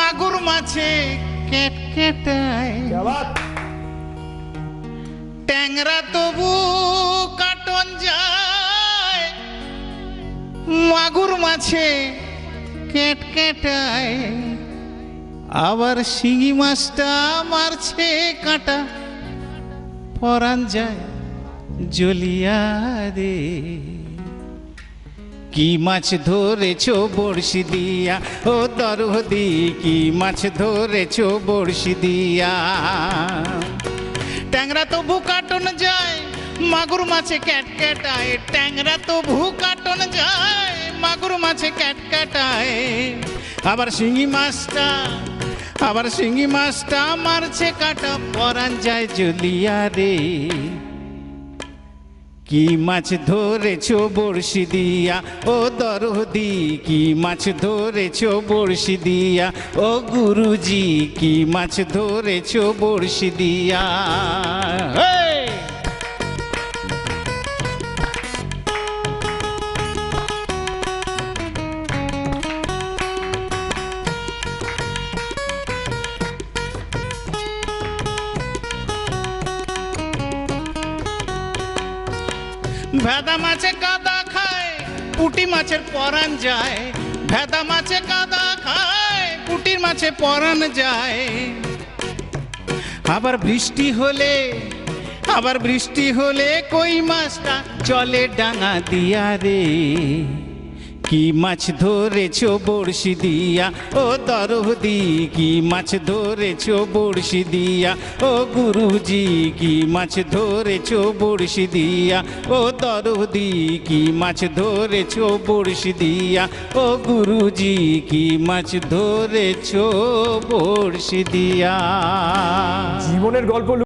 মাগুর মাছে কেট কেটায়, ট্যাংরা তবু কাটন যায়, মাগুর মাছে কেট কেটায়, আবার শিঙি মাছটা মারছে কাঁটা, পরান যায় জ্বলিয়া রে। কি মাছ ধরেছো বড়শি দিয়া, ও দরদি কি মাছ ধরেছো বড়শি দিয়া। ট্যাংরা তবু কাটন যায়, মাগুর মাছে ক্যাট ক্যাটায়, ট্যাংরা তবু কাটন যায়, মাগুর মাছে ক্যাট ক্যাটায়, আবার শিঙি মাছটা মারছে কাটা, পরান যায় জ্বলিয়া রে। কি মাছ ধরেছো বড়শি দিয়া, ও দরদি কি মাছ ধরেছো বড়শি দিয়া, ও গুরুজি কি মাছ ধরেছো বড়শি দিয়া। ভেদা মাছে কাদা খায়, পুঁটি মাছের পরান যায়, ভেদা মাছে কাদা খায়, পুঁটির মাছে পরান যায়, আবার বৃষ্টি হলে কই মাছটা চলে ডাঙা দিয়া রে। কি মাছ ধরেছো বড়শি দিয়া, ও দরদি কি মাছ ধরেছো বড়শি দিয়া, ও গুরুজি কি মাছ ধরেছো বড়শি দিয়া, ও দরদি কি মাছ ধরেছো বড়শি দিয়া, ও গুরুজি কি মাছ ধরেছো বড়শি দিয়া। জীবনের গল্প